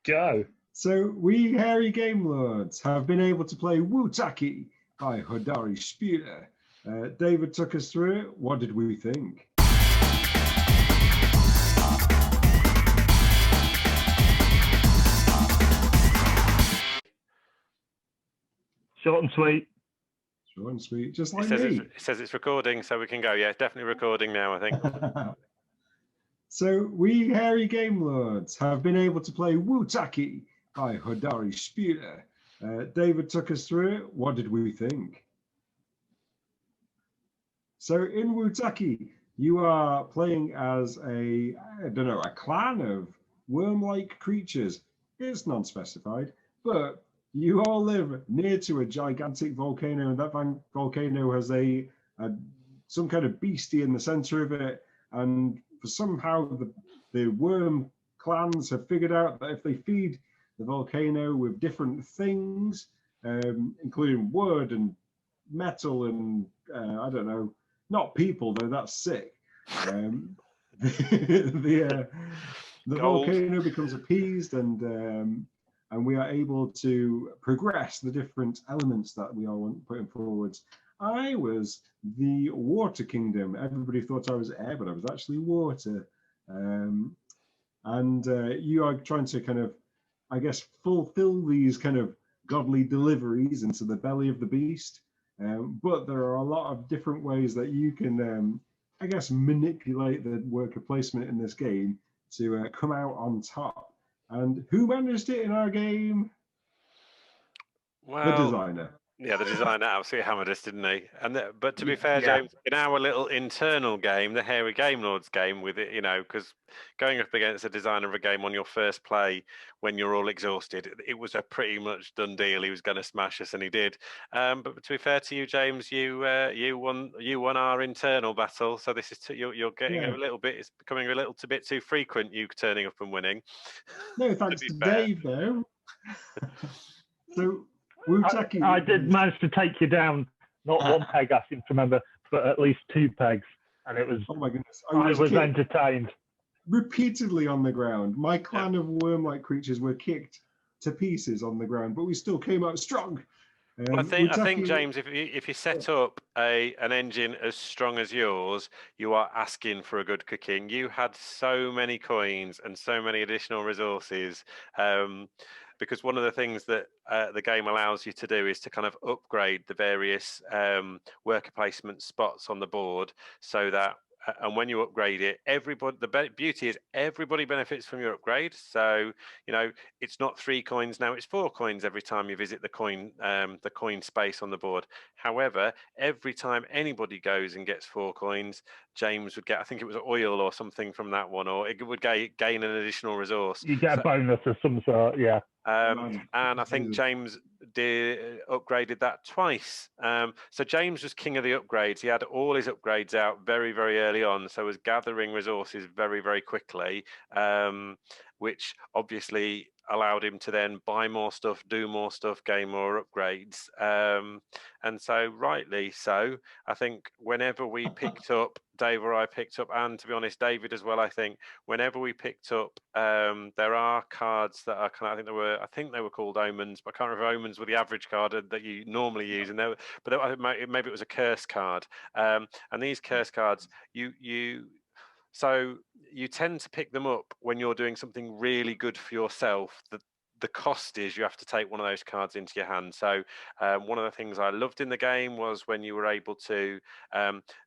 Joe. So we hairy game lords have been able to play Wutaki by Hodari Spieler. David took us through it. What did we think? Short and sweet. Short and sweet, just like me. It says it's recording, so we can go. Yeah, definitely recording now, I think. So we hairy game lords have been able to play Wutaki by Hodari Spieler. David took us through it. What did we think? So in Wutaki, you are playing as a clan of worm-like creatures. It's non-specified, but you all live near to a gigantic volcano, and that volcano has some kind of beastie in the center of it. And somehow the worm clans have figured out that if they feed the volcano with different things, including wood and metal and not people though, that's sick. The volcano becomes appeased, and we are able to progress the different elements that we are putting forwards. I was the water kingdom. Everybody thought I was air, but I was actually water. And you are trying to kind of, I guess, fulfill these kind of godly deliveries into the belly of the beast. But there are a lot of different ways that you can, I guess, manipulate the worker placement in this game to come out on top. And who managed it in our game? Well, the designer. Yeah, the designer absolutely hammered us, didn't he? But to be fair, James, in our little internal game, the Hairy Game Lords game, with it, because going up against a designer of a game on your first play when you're all exhausted, it was a pretty much done deal. He was going to smash us, and he did. But to be fair to you, James, you won our internal battle. So this is you're getting a little bit. It's becoming a little bit too frequent. You turning up and winning. No, thanks to Dave though. So. I did manage to take you down, not one peg, I seem to remember, but at least 2 pegs. And it was, oh my goodness, I was entertained. Repeatedly on the ground. My clan of worm-like creatures were kicked to pieces on the ground, but we still came out strong. I think, James, if you set up an engine as strong as yours, you are asking for a good cooking. You had so many coins and so many additional resources. Because one of the things that the game allows you to do is to kind of upgrade the various worker placement spots on the board, so that and when you upgrade it, the beauty is everybody benefits from your upgrade. So it's not 3 coins now; it's 4 coins every time you visit the coin space on the board. However, every time anybody goes and gets 4 coins, James would get, I think it was oil or something from that one, or it would gain an additional resource. You get a bonus of some sort, yeah. And I think James upgraded that twice. So James was king of the upgrades. He had all his upgrades out very, very early on, so was gathering resources very, very quickly, which obviously allowed him to then buy more stuff, do more stuff, gain more upgrades. And so rightly so, I think whenever we picked up, Dave or I picked up, and to be honest, David as well, I think whenever we picked up, there are cards that are kind of, I think they were called omens, but I can't remember. Omens were the average card that you normally use, and maybe it was a curse card. And these curse cards, so you tend to pick them up when you're doing something really good for yourself. The cost is you have to take one of those cards into your hand. So one of the things I loved in the game was when you were able to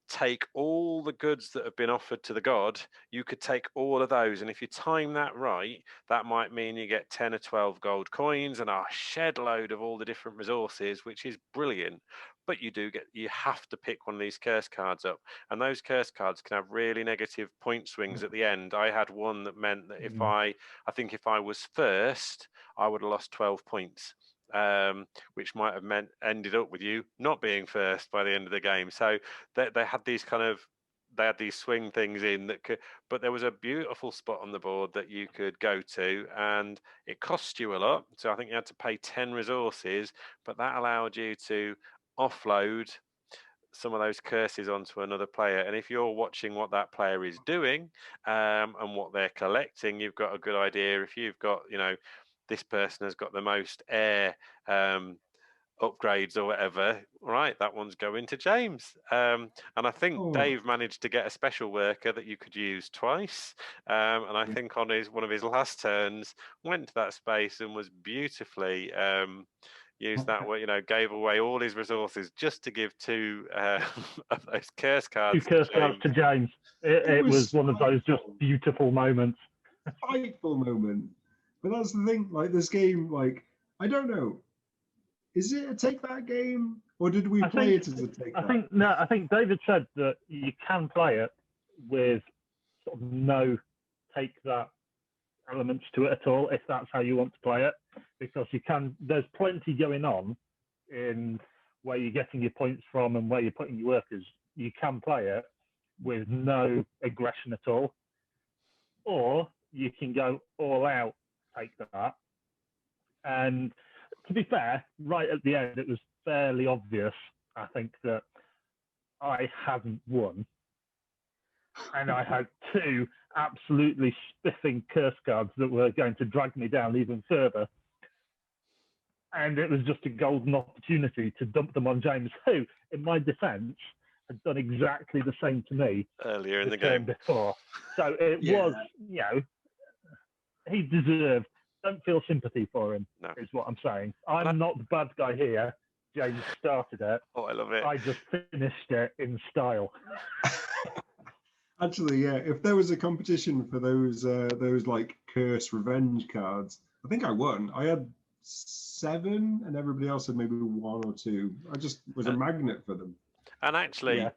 take all the goods that have been offered to the god, you could take all of those. And if you time that right, that might mean you get 10 or 12 gold coins and a shed load of all the different resources, which is brilliant. But you have to pick one of these curse cards up. And those curse cards can have really negative point swings at the end. I had one that meant that if I was first, I would have lost 12 points. Which might have ended up with you not being first by the end of the game. So they had these swing things in but there was a beautiful spot on the board that you could go to, and it cost you a lot. So I think you had to pay 10 resources, but that allowed you to offload some of those curses onto another player. And if you're watching what that player is doing and what they're collecting, you've got a good idea. If you've got this person has got the most air upgrades or whatever, right, that one's going to James. And I think Dave managed to get a special worker that you could use twice. And I think on one of his last turns, went to that space and was beautifully used that way, gave away all his resources just to give 2 of those curse cards. 2 curse cards to James. It was one of those just beautiful moments. Spiteful moment. But that's the thing, like this game, like, I don't know. Is it a take that game, or did we play it as a take that? I think David said that you can play it with sort of no take that elements to it at all, if that's how you want to play it, because there's plenty going on in where you're getting your points from and where you're putting your workers. You can play it with no aggression at all, or you can go all out, take that. And to be fair, right at the end, it was fairly obvious, I think, that I hadn't won. And I had 2 absolutely spiffing curse cards that were going to drag me down even further. And it was just a golden opportunity to dump them on James, who, in my defense, had done exactly the same to me earlier in the game before. So it was, he deserved. Don't feel sympathy for him, is what I'm saying. I'm not the bad guy here. James started it. Oh, I love it. I just finished it in style. Actually, yeah. If there was a competition for those like curse revenge cards, I think I won. I had 7, and everybody else had maybe 1 or 2. I just was a magnet for them. And actually,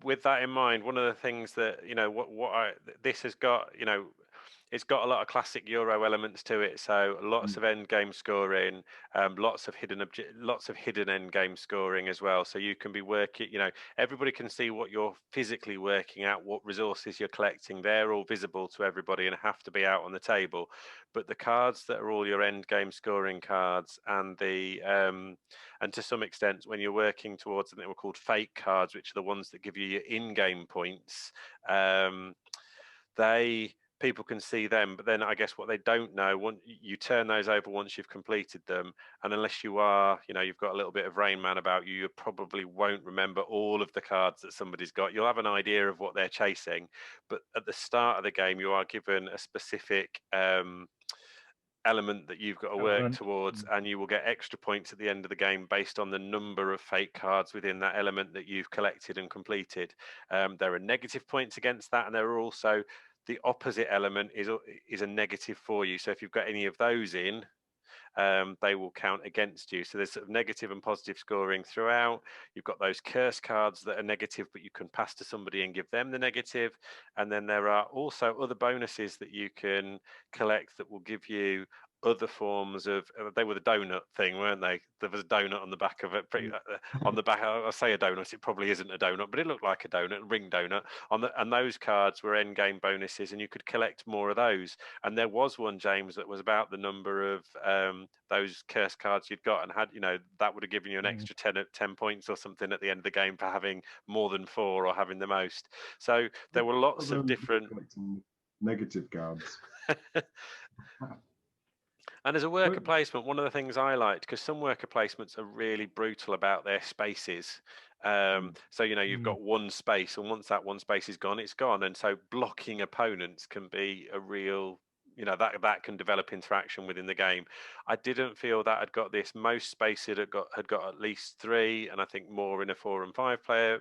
with that in mind, one of the things that this has got, it's got a lot of classic Euro elements to it. So lots of end game scoring, lots of hidden end game scoring as well. So you can be working, everybody can see what you're physically working at, what resources you're collecting. They're all visible to everybody and have to be out on the table. But the cards that are all your end game scoring cards, and and to some extent, when you're working towards something we're called fake cards, which are the ones that give you your in-game points, people can see them, but then I guess what they don't know, you turn those over once you've completed them, and unless you are, you've got a little bit of Rain Man about you, you probably won't remember all of the cards that somebody's got. You'll have an idea of what they're chasing, but at the start of the game, you are given a specific element that you've got to work towards, and you will get extra points at the end of the game based on the number of fake cards within that element that you've collected and completed. There are negative points against that, and there are also the opposite element is a negative for you. So if you've got any of those in, they will count against you. So there's sort of negative and positive scoring throughout. You've got those curse cards that are negative, but you can pass to somebody and give them the negative. And then there are also other bonuses that you can collect that will give you other forms of. They were the donut thing, weren't they? There was a donut on the back of it. On the back, I say a donut. It probably isn't a donut, but it looked like a donut, a ring donut. And those cards were end game bonuses, and you could collect more of those. And there was one, James, that was about the number of those curse cards you'd got, and had that would have given you an extra 10 points or something at the end of the game for having more than 4 or having the most. So there were lots of different negative cards. And as a worker placement, one of the things I liked, because some worker placements are really brutal about their spaces. So, you've got one space, and once that one space is gone, it's gone. And so blocking opponents can be a real, that can develop interaction within the game. I didn't feel that I'd got this. Most spaces had got at least 3, and I think more in a 4 and 5 player.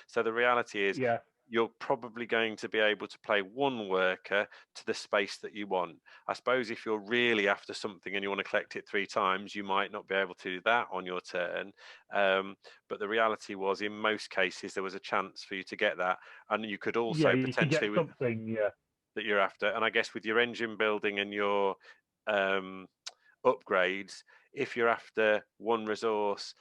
So the reality is, you're probably going to be able to play one worker to the space that you want. I suppose if you're really after something and you want to collect it 3 times, you might not be able to do that on your turn. But the reality was, in most cases, there was a chance for you to get that. And you could also potentially get something, that you're after. And I guess with your engine building and your upgrades, if you're after one resource,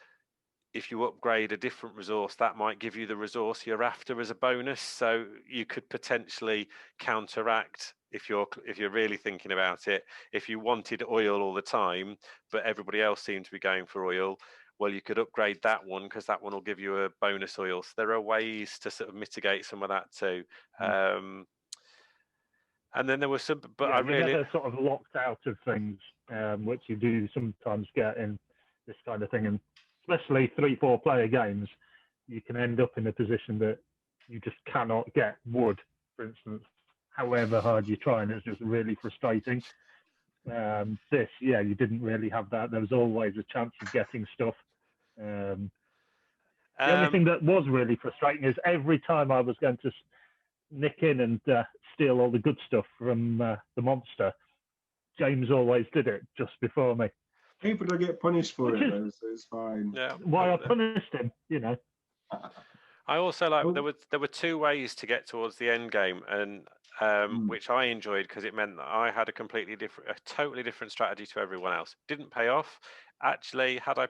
if you upgrade a different resource, that might give you the resource you're after as a bonus. So you could potentially counteract, if you're really thinking about it, if you wanted oil all the time, but everybody else seemed to be going for oil, well, you could upgrade that one because that one will give you a bonus oil. So there are ways to sort of mitigate some of that too. And then there was some, but yeah, I you're really, never sort of locked out of things, which you do sometimes get in this kind of thing, and especially 3-4 player games, you can end up in a position that you just cannot get wood, for instance, however hard you try, and it's just really frustrating. You didn't really have that. There was always a chance of getting stuff. The only thing that was really frustrating is every time I was going to nick in and steal all the good stuff from the monster, James always did it just before me. Hey, but I get punished for Which it, is though, so it's fine. yeah. why I punished him, you know. I also like Oh. there were two ways to get towards the end game, and which I enjoyed because it meant that I had a totally different strategy to everyone else. Didn't pay off. Actually, had I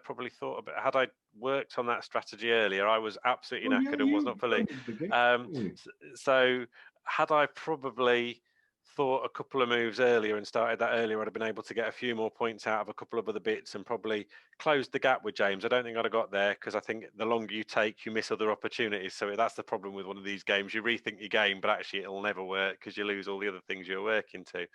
worked on that strategy earlier, I was absolutely Oh, knackered yeah, and was you not fully. played the game, didn't you? So had I probably thought a couple of moves earlier and started that earlier, I'd have been able to get a few more points out of a couple of other bits and probably closed the gap with James. I don't think I'd have got there because I think the longer you take, you miss other opportunities. So that's the problem with one of these games. You rethink your game, but actually it'll never work because you lose all the other things you're working to.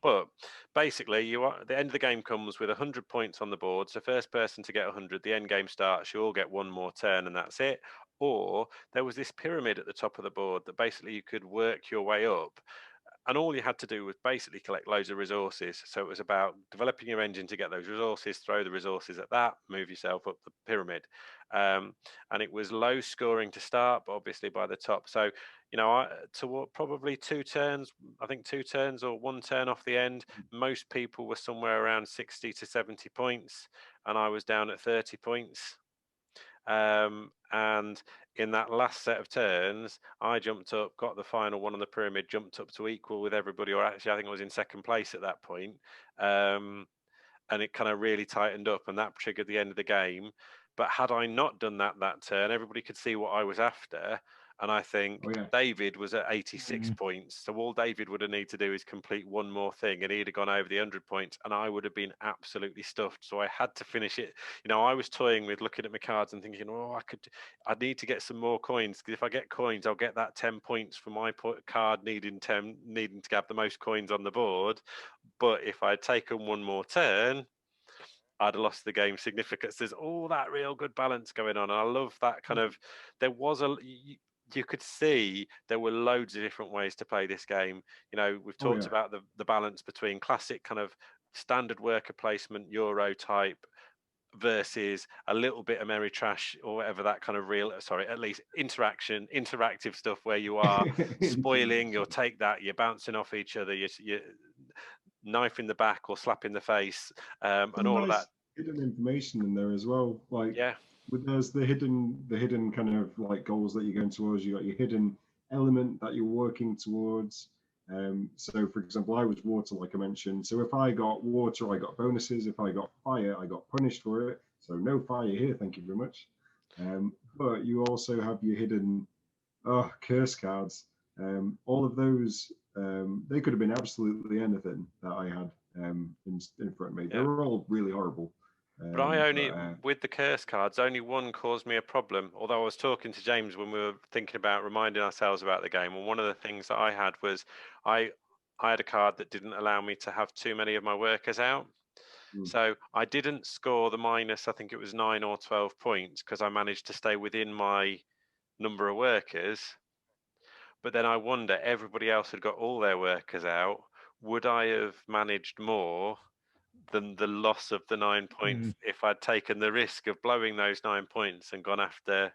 But basically, the end of the game comes with 100 points on the board. So first person to get 100, the end game starts. You all get one more turn, and that's it. Or there was this pyramid at the top of the board that basically you could work your way up. And all you had to do was basically collect loads of resources. So it was about developing your engine to get those resources, throw the resources at that, move yourself up the pyramid. And it was low scoring to start, but obviously by the top. So, probably 2 turns, I think 2 turns or 1 turn off the end, most people were somewhere around 60 to 70 points, and I was down at 30 points. And in that last set of turns, I jumped up, got the final one on the pyramid, jumped up to equal with everybody, or actually, I think I was in second place at that point. And it kind of really tightened up, and that triggered the end of the game. But had I not done that turn, everybody could see what I was after. And I think David was at 86 points. So all David would have needed to do is complete one more thing, and he'd have gone over the 100 points, and I would have been absolutely stuffed. So I had to finish it. I was toying with looking at my cards and thinking, I need to get some more coins, because if I get coins, I'll get that 10 points for my card needing to have the most coins on the board. But if I'd taken one more turn, I'd have lost the game significantly. There's all that real good balance going on, and I love that kind of. There was you could see there were loads of different ways to play this game. We've talked about the balance between classic kind of standard worker placement Euro type versus a little bit of Ameritrash or whatever, that kind of at least interactive stuff where you are spoiling, you'll take that, you're bouncing off each other, you knife in the back or slap in the face, and all of that. Hidden information in there as well. There's the hidden kind of like goals that you're going towards. You got your hidden element that you're working towards. So, for example, I was water, like I mentioned. So if I got water, I got bonuses. If I got fire, I got punished for it. So no fire here, thank you very much. But you also have your hidden curse cards. All of those, they could have been absolutely anything that I had in front of me. They were all really horrible. But with the curse cards, only one caused me a problem. Although I was talking to James when we were thinking about reminding ourselves about the game, and one of the things that I had was I had a card that didn't allow me to have too many of my workers out. So I didn't score the minus, I think it was 9 or 12 points, because I managed to stay within my number of workers. But then I wonder, everybody else had got all their workers out. Would I have managed more than the loss of the 9 points if I'd taken the risk of blowing those 9 points and gone after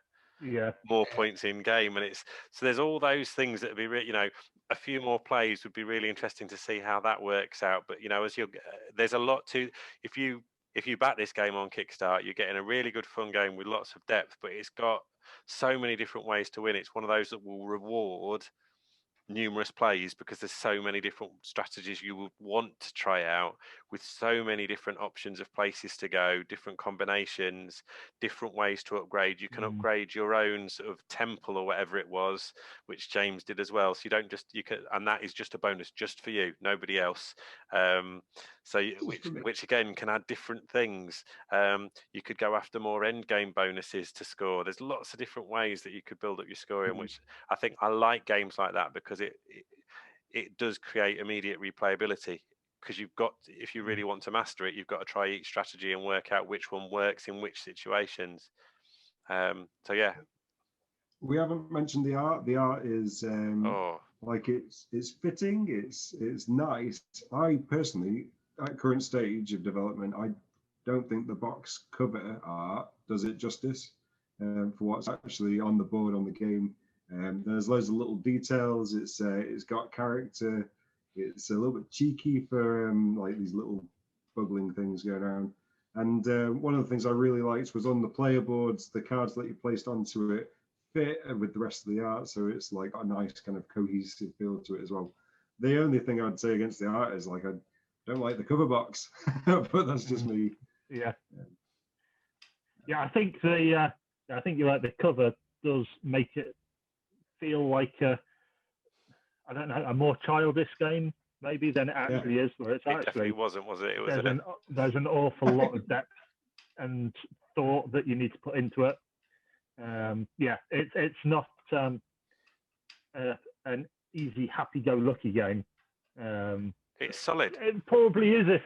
more points in game? And so there's all those things that would be a few more plays would be really interesting to see how that works out. But there's a lot to, if you back this game on Kickstart, you're getting a really good fun game with lots of depth, but it's got so many different ways to win. It's one of those that will reward numerous plays because there's so many different strategies you would want to try out, with so many different options of places to go, different combinations, different ways to upgrade. You can upgrade your own sort of temple or whatever it was, which James did as well. So and that is just a bonus just for you, nobody else. Which again can add different things. You could go after more end game bonuses to score. There's lots of different ways that you could build up your scoring, which I think I like games like that because it does create immediate replayability, because you've got, if you really want to master it, you've got to try each strategy and work out which one works in which situations. So yeah. We haven't mentioned the art. The art is like it's fitting. It's nice. I personally, at current stage of development, I don't think the box cover art does it justice for what's actually on the board on the game. There's loads of little details. It's got character. It's a little bit cheeky for like these little bubbling things going around. And one of the things I really liked was on the player boards, the cards that you placed onto it fit with the rest of the art, so it's like a nice kind of cohesive feel to it as well. The only thing I'd say against the art is like I don't like the cover box, but that's just me. Yeah. I think I think you're right. The cover does make it feel like I don't know, a more childish game maybe than it actually is. Where it's actually definitely wasn't, was it? It was there's an awful lot of depth and thought that you need to put into it. It's not an easy, happy-go-lucky game. It's solid. It probably is if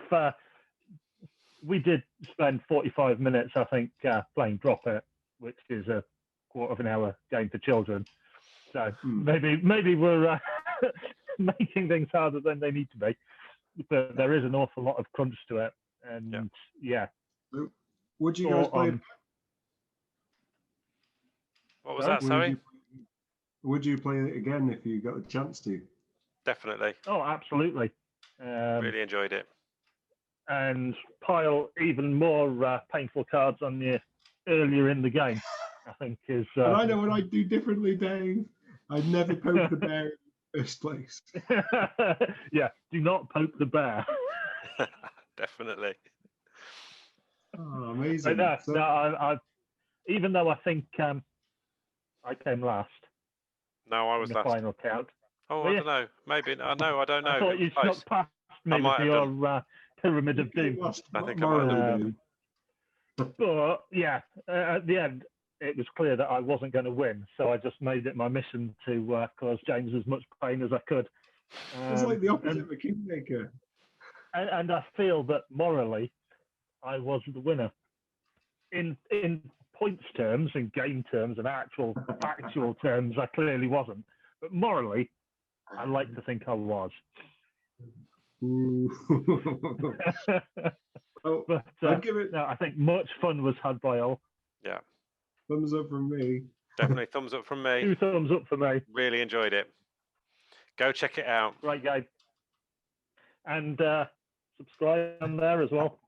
we did spend 45 minutes, I think, playing Drop It, which is a quarter of an hour game for children. So maybe we're making things harder than they need to be. But there is an awful lot of crunch to it. And So would you guys play? What was that, sorry? Would you play it again if you got the chance to? Definitely. Oh, absolutely. Really enjoyed it. And pile even more painful cards on you earlier in the game, I think is... and I know what I'd do differently, Dave. I'd never poke the bear in the first place. Yeah, do not poke the bear. Definitely. Oh, amazing. I even though I think I came last. No, I was in last. The final count. Oh, I don't know. Maybe. I don't know. I thought you snuck past me with your Pyramid of Doom. I think I might have done. But yeah, at the end, it was clear that I wasn't going to win, so I just made it my mission to cause James as much pain as I could. It's like the opposite of a kingmaker. And I feel that morally, I was the winner. In points terms, in game terms, and actual factual terms, I clearly wasn't. But morally, I like to think I was. But I'd give it. No, I think much fun was had by all. Yeah. Thumbs up from me. Definitely thumbs up from me. 2 thumbs up for me. Really enjoyed it. Go check it out. Right, guys. And subscribe on there as well.